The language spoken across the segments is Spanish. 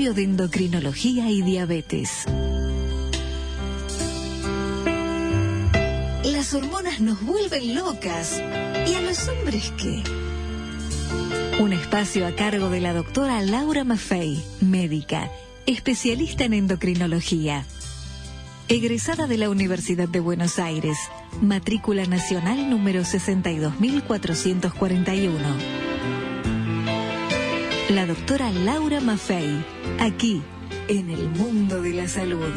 Laboratorio de Endocrinología y Diabetes. Las hormonas nos vuelven locas. ¿Y a los hombres qué? Un espacio a cargo de la doctora Laura Maffei, médica, especialista en endocrinología. Egresada de la Universidad de Buenos Aires, matrícula nacional número 62.441. La doctora Laura Maffei, aquí, en el mundo de la salud.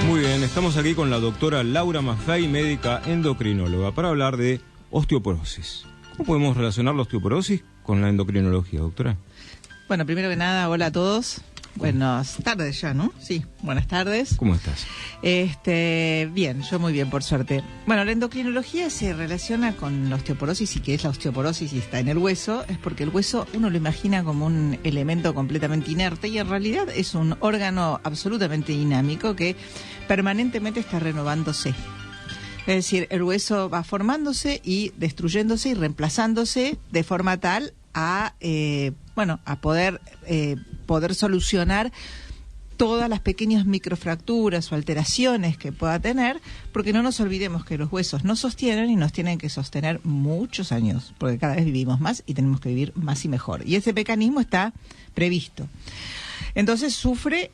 Muy bien, estamos aquí con la doctora Laura Maffei, médica endocrinóloga, para hablar de osteoporosis. ¿Cómo podemos relacionar la osteoporosis con la endocrinología, doctora? Bueno, primero que nada, hola a todos. Buenas tardes ya, ¿no? Sí, buenas tardes. ¿Cómo estás? Bien, yo muy bien, por suerte. Bueno, la endocrinología se relaciona con la osteoporosis, y que es la osteoporosis y está en el hueso, es porque el hueso uno lo imagina como un elemento completamente inerte y en realidad es un órgano absolutamente dinámico que permanentemente está renovándose. Es decir, el hueso va formándose y destruyéndose y reemplazándose de forma tal a poder solucionar todas las pequeñas microfracturas o alteraciones que pueda tener, porque no nos olvidemos que los huesos nos sostienen y nos tienen que sostener muchos años, porque cada vez vivimos más y tenemos que vivir más y mejor. Y ese mecanismo está previsto. Entonces sufre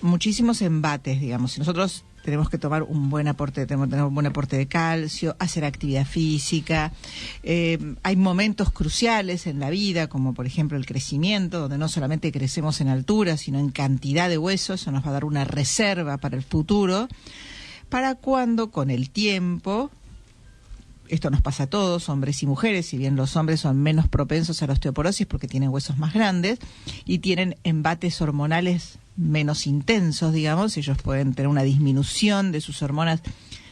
muchísimos embates, digamos. Si nosotros tenemos que tomar un buen aporte, tenemos que tener un buen aporte de calcio, hacer actividad física. Hay momentos cruciales en la vida, como por ejemplo el crecimiento, donde no solamente crecemos en altura, sino en cantidad de huesos. Eso nos va a dar una reserva para el futuro, para cuando con el tiempo, esto nos pasa a todos, hombres y mujeres, si bien los hombres son menos propensos a la osteoporosis porque tienen huesos más grandes y tienen embates hormonales menos intensos, digamos, ellos pueden tener una disminución de sus hormonas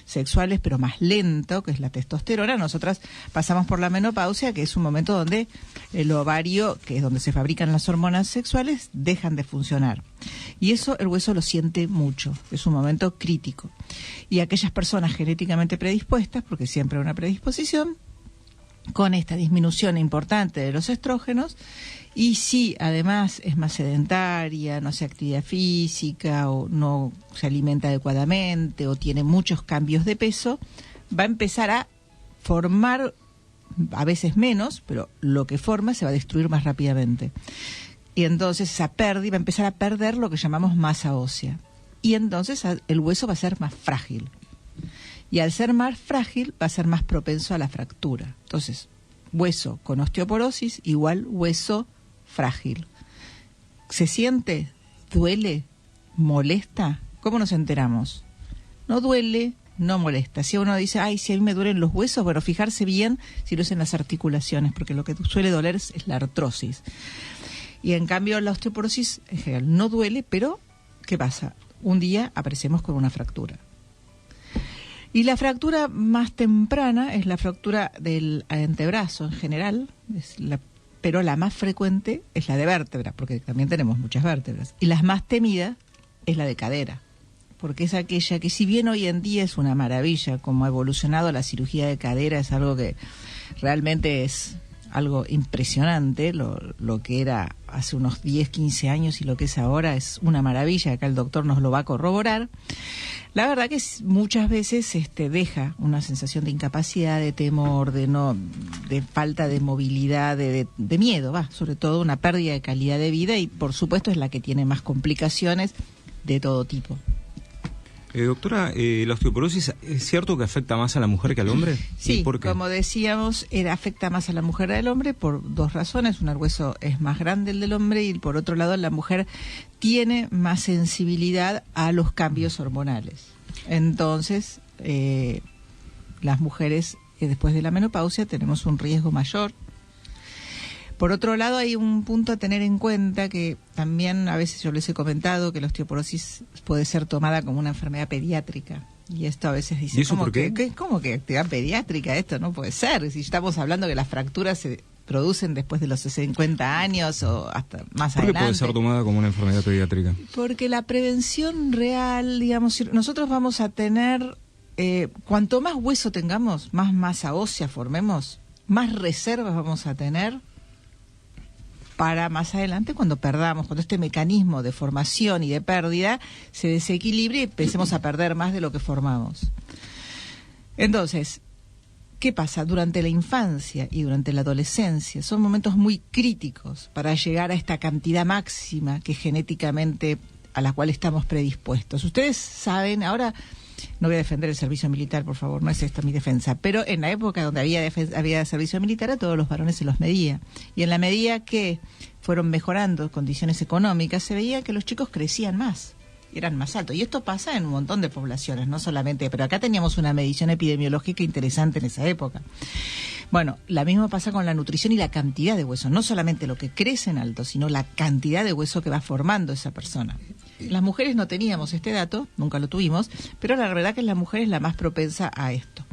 sexuales, pero más lento, que es la testosterona. Nosotras pasamos por la menopausia, que es un momento donde el ovario, que es donde se fabrican las hormonas sexuales, dejan de funcionar. Y eso el hueso lo siente mucho, es un momento crítico. Y aquellas personas genéticamente predispuestas, porque siempre hay una predisposición, con esta disminución importante de los estrógenos, y si además es más sedentaria, no hace actividad física o no se alimenta adecuadamente o tiene muchos cambios de peso, va a empezar a formar, a veces menos, pero lo que forma se va a destruir más rápidamente. Y entonces esa pérdida va a empezar a perder lo que llamamos masa ósea. Y entonces el hueso va a ser más frágil. Y al ser más frágil va a ser más propenso a la fractura. Entonces, hueso con osteoporosis igual hueso frágil. ¿Se siente? ¿Duele? ¿Molesta? ¿Cómo nos enteramos? No duele, no molesta. Si uno dice, ay, si a mí me duelen los huesos, bueno, fijarse bien si no es en las articulaciones, porque lo que suele doler es la artrosis. Y en cambio la osteoporosis en general no duele, pero ¿qué pasa? Un día aparecemos con una fractura. Y la fractura más temprana es la fractura del antebrazo en general, pero la más frecuente es la de vértebra, porque también tenemos muchas vértebras. Y la más temida es la de cadera, porque es aquella que, si bien hoy en día es una maravilla, como ha evolucionado la cirugía de cadera, es algo que realmente es algo impresionante, lo que era hace unos 10, 15 años y lo que es ahora es una maravilla, acá el doctor nos lo va a corroborar. La verdad que muchas veces deja una sensación de incapacidad, de temor, de falta de movilidad, de miedo, sobre todo una pérdida de calidad de vida, y por supuesto es la que tiene más complicaciones de todo tipo. Doctora, ¿la osteoporosis es cierto que afecta más a la mujer que al hombre? Sí, ¿Por qué? Como decíamos, afecta más a la mujer que al hombre por dos razones. Una, el hueso es más grande el del hombre, y por otro lado la mujer tiene más sensibilidad a los cambios hormonales. Entonces, las mujeres después de la menopausia tenemos un riesgo mayor. Por otro lado, hay un punto a tener en cuenta que también a veces yo les he comentado que la osteoporosis puede ser tomada como una enfermedad pediátrica. Y esto a veces dice, ¿Y eso por qué? ¿Cómo que actividad pediátrica? Esto no puede ser. Si estamos hablando que las fracturas se producen después de los 50 años o hasta más adelante. ¿Por qué puede ser tomada como una enfermedad pediátrica? Porque la prevención real, digamos, nosotros vamos a tener, cuanto más hueso tengamos, más masa ósea formemos, más reservas vamos a tener para más adelante cuando perdamos, cuando este mecanismo de formación y de pérdida se desequilibre y empecemos a perder más de lo que formamos. Entonces, ¿qué pasa? Durante la infancia y durante la adolescencia son momentos muy críticos para llegar a esta cantidad máxima que genéticamente a la cual estamos predispuestos. Ustedes saben, ahora no voy a defender el servicio militar, por favor, no es esta mi defensa, pero en la época donde había servicio militar a todos los varones se los medía. Y en la medida que fueron mejorando condiciones económicas, se veía que los chicos crecían más. Eran más altos. Y esto pasa en un montón de poblaciones, no solamente, pero acá teníamos una medición epidemiológica interesante en esa época. Bueno, la misma pasa con la nutrición y la cantidad de hueso, no solamente lo que crece en alto, sino la cantidad de hueso que va formando esa persona. Las mujeres no teníamos este dato, nunca lo tuvimos, pero la verdad que la mujer es la más propensa a esto.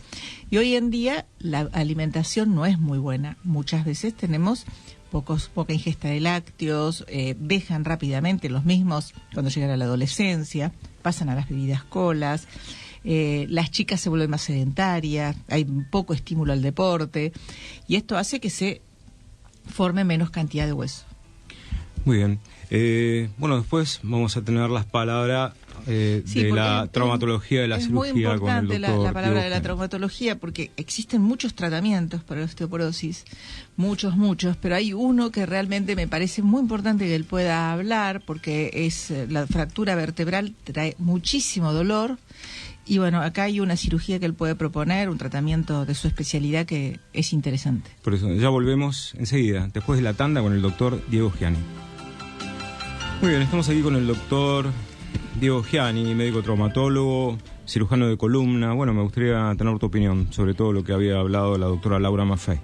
Y hoy en día la alimentación no es muy buena. Muchas veces tenemos poca ingesta de lácteos, dejan rápidamente los mismos cuando llegan a la adolescencia, pasan a las bebidas colas, las chicas se vuelven más sedentarias, hay poco estímulo al deporte, y esto hace que se forme menos cantidad de hueso. Muy bien. Bueno, después vamos a tener las palabras de la traumatología de la cirugía con el doctor. Es muy importante la palabra de la traumatología porque existen muchos tratamientos para la osteoporosis, muchos, pero hay uno que realmente me parece muy importante que él pueda hablar porque es la fractura vertebral, trae muchísimo dolor. Y bueno, acá hay una cirugía que él puede proponer, un tratamiento de su especialidad que es interesante. Por eso, ya volvemos enseguida, después de la tanda, con el doctor Diego Gianni. Muy bien, estamos aquí con el doctor Diego Gianni, médico traumatólogo, cirujano de columna. Bueno, me gustaría tener tu opinión sobre todo lo que había hablado la doctora Laura Maffei.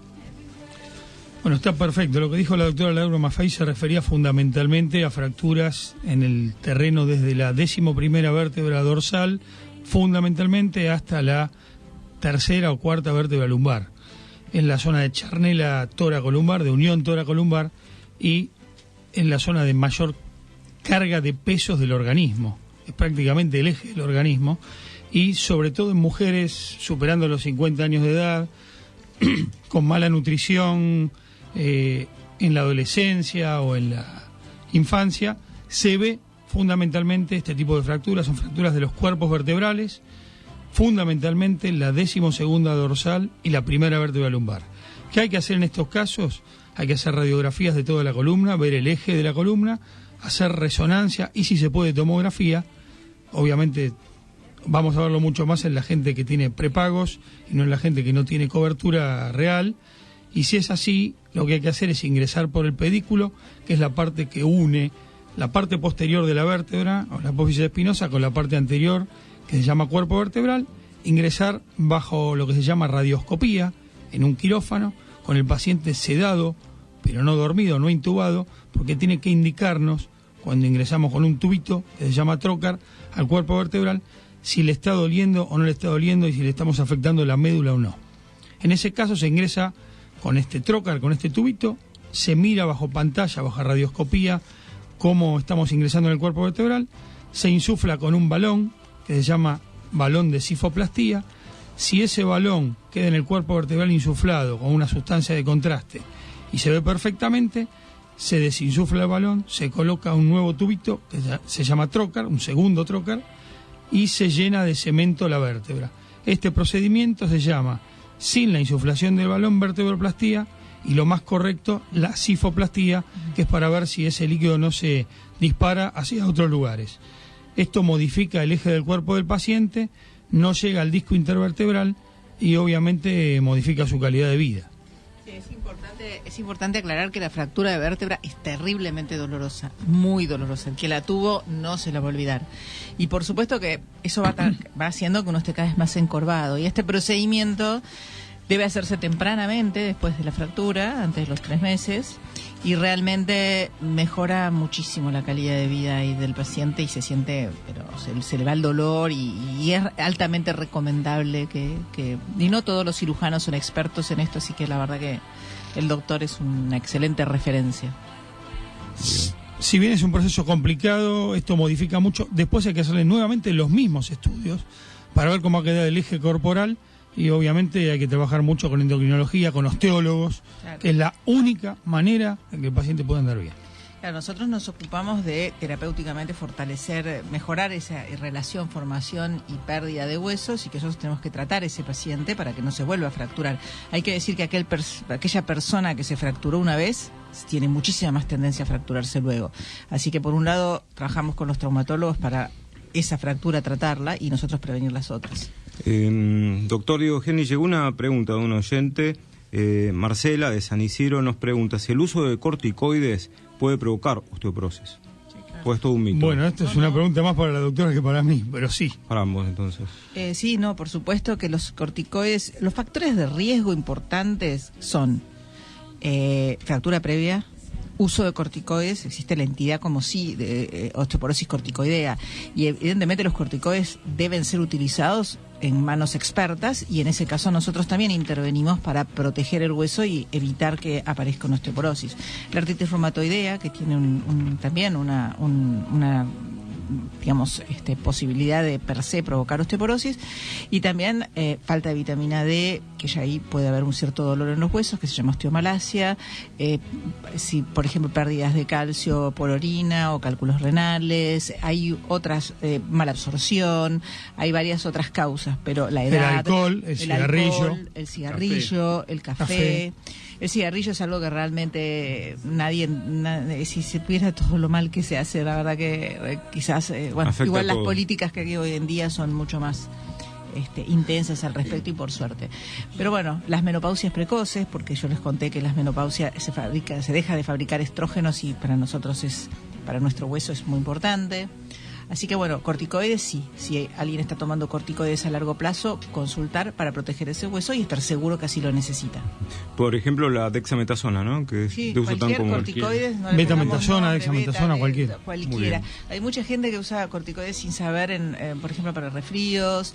Bueno, está perfecto. Lo que dijo la doctora Laura Maffei se refería fundamentalmente a fracturas en el terreno desde la 11ª vértebra dorsal, fundamentalmente hasta la 3ª o 4ª vértebra lumbar, en la zona de charnela tóracolumbar, de unión tóracolumbar, y en la zona de mayor carga de pesos del organismo, es prácticamente el eje del organismo, y sobre todo en mujeres superando los 50 años de edad, con mala nutrición en la adolescencia o en la infancia, se ve fundamentalmente este tipo de fracturas. Son fracturas de los cuerpos vertebrales, fundamentalmente la 12ª dorsal y la 1ª vértebra lumbar. ¿Qué hay que hacer en estos casos? Hay que hacer radiografías de toda la columna, ver el eje de la columna, hacer resonancia y, si se puede, tomografía. Obviamente vamos a verlo mucho más en la gente que tiene prepagos y no en la gente que no tiene cobertura real. Y si es así, lo que hay que hacer es ingresar por el pedículo, que es la parte que une la parte posterior de la vértebra, o la apófisis espinosa, con la parte anterior, que se llama cuerpo vertebral, ingresar bajo lo que se llama radioscopía, en un quirófano, con el paciente sedado, pero no dormido, no intubado, porque tiene que indicarnos, cuando ingresamos con un tubito, que se llama trocar, al cuerpo vertebral, si le está doliendo o no le está doliendo y si le estamos afectando la médula o no. En ese caso se ingresa con este trocar, con este tubito, se mira bajo pantalla, bajo radioscopía, cómo estamos ingresando en el cuerpo vertebral, se insufla con un balón, que se llama balón de cifoplastía. Si ese balón queda en el cuerpo vertebral insuflado con una sustancia de contraste y se ve perfectamente, se desinsufla el balón, se coloca un nuevo tubito, que se llama trocar, un segundo trocar, y se llena de cemento la vértebra. Este procedimiento se llama, sin la insuflación del balón, vertebroplastía, y lo más correcto, la cifoplastía, que es para ver si ese líquido no se dispara hacia otros lugares. Esto modifica el eje del cuerpo del paciente, no llega al disco intervertebral y obviamente modifica su calidad de vida. Sí, es importante aclarar que la fractura de vértebra es terriblemente dolorosa, muy dolorosa. El que la tuvo no se la va a olvidar. Y por supuesto que eso va haciendo que uno esté cada vez más encorvado. Y este procedimiento debe hacerse tempranamente después de la fractura, antes de los 3 meses, y realmente mejora muchísimo la calidad de vida y del paciente y se siente, pero se le va el dolor y es altamente recomendable y no todos los cirujanos son expertos en esto, así que la verdad que el doctor es una excelente referencia. Si bien es un proceso complicado, esto modifica mucho. Después hay que hacerle nuevamente los mismos estudios para ver cómo ha quedado el eje corporal y obviamente hay que trabajar mucho con endocrinología, con osteólogos, claro, que es la única manera en que el paciente pueda andar bien. Claro, nosotros nos ocupamos de terapéuticamente fortalecer, mejorar esa relación formación y pérdida de huesos y que nosotros tenemos que tratar a ese paciente para que no se vuelva a fracturar. Hay que decir que aquella persona que se fracturó una vez tiene muchísima más tendencia a fracturarse luego. Así que por un lado trabajamos con los traumatólogos para esa fractura tratarla y nosotros prevenir las otras. Doctor Diego Gianni, llegó una pregunta de un oyente, Marcela de San Isidro nos pregunta si el uso de corticoides puede provocar osteoporosis. Sí, claro. ¿O es todo un mito? Bueno, esto es una pregunta más para la doctora que para mí, pero sí. Para ambos, entonces. Sí, no, por supuesto que los corticoides, los factores de riesgo importantes son fractura previa, uso de corticoides, existe la entidad como sí de osteoporosis corticoidea y evidentemente los corticoides deben ser utilizados en manos expertas y en ese caso nosotros también intervenimos para proteger el hueso y evitar que aparezca una osteoporosis. La artritis reumatoidea, que tiene también una digamos, posibilidad de per se provocar osteoporosis y también falta de vitamina D, que ya ahí puede haber un cierto dolor en los huesos, que se llama osteomalacia, si por ejemplo pérdidas de calcio por orina o cálculos renales, hay otras, mala absorción, hay varias otras causas, pero la edad, el alcohol, el cigarrillo, el café. El cigarrillo es algo que realmente nadie si se pudiera todo lo mal que se hace, la verdad que quizás, igual las políticas que hay hoy en día son mucho más intensas al respecto y por suerte. Pero bueno, las menopausias precoces, porque yo les conté que las menopausias se deja de fabricar estrógenos y para nosotros para nuestro hueso es muy importante. Así que bueno, corticoides sí, si alguien está tomando corticoides a largo plazo, consultar para proteger ese hueso y estar seguro que así lo necesita. Por ejemplo, la dexametasona, ¿no? Que es de uso tan común. No betametasona, dexametasona, cualquiera. Hay mucha gente que usa corticoides sin saber, por ejemplo, para resfríos,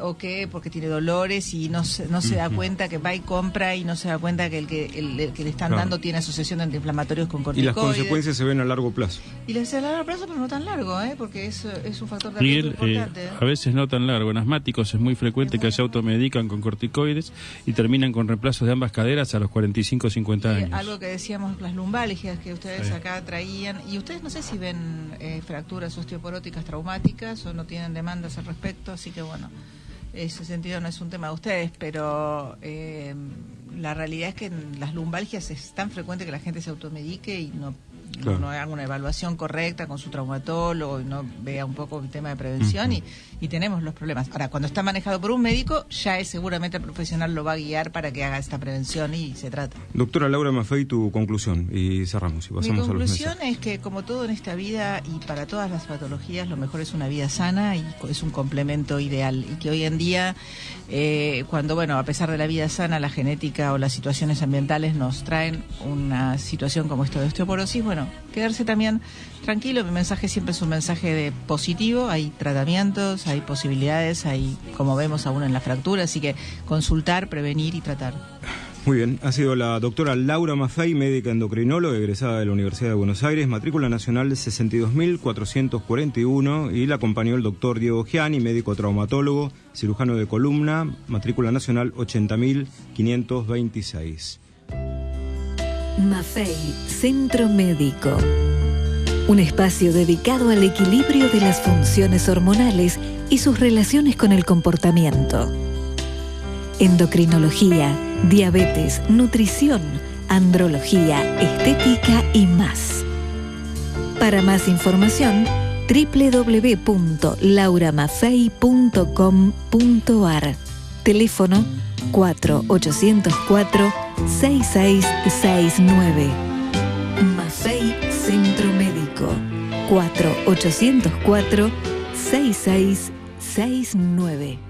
o que porque tiene dolores y no se da cuenta que va y compra y no se da cuenta que el que le están dando tiene asociación de antiinflamatorios con corticoides. Y las consecuencias se ven a largo plazo. Y las a largo plazo, pero no tan largo, porque es un factor de riesgo importante. A veces no tan largo. En asmáticos es muy frecuente que se automedican con corticoides y terminan con reemplazos de ambas caderas a los 45 o 50 años. Algo que decíamos, las lumbalgias que ustedes acá traían. Y ustedes no sé si ven fracturas osteoporóticas traumáticas o no tienen demandas al respecto, así que bueno, ese sentido no es un tema de ustedes, pero la realidad es que en las lumbalgias es tan frecuente que la gente se automedique y no haga una evaluación correcta con su traumatólogo y no vea un poco el tema de prevención y tenemos los problemas. Ahora, cuando está manejado por un médico, ya es seguramente el profesional lo va a guiar para que haga esta prevención y se trata. Doctora Laura Maffei, tu conclusión y cerramos y pasamos a los mensajes. Mi conclusión es que como todo en esta vida y para todas las patologías, lo mejor es una vida sana y es un complemento ideal y que hoy en día cuando, a pesar de la vida sana, la genética o las situaciones ambientales nos traen una situación como esto de osteoporosis, quedarse también tranquilo. Mi mensaje siempre es un mensaje de positivo, hay tratamientos, hay posibilidades, hay, como vemos aún en la fractura, así que consultar, prevenir y tratar. Muy bien, ha sido la doctora Laura Maffei, médica endocrinóloga, egresada de la Universidad de Buenos Aires, matrícula nacional 62.441, y la acompañó el doctor Diego Gianni, médico traumatólogo, cirujano de columna, matrícula nacional 80.526. Maffei, Centro Médico. Un espacio dedicado al equilibrio de las funciones hormonales y sus relaciones con el comportamiento. Endocrinología, diabetes, nutrición, andrología, estética y más. Para más información, www.lauramaffei.com.ar. Teléfono 4804-6669. Maffei Centro Médico 4804-6669.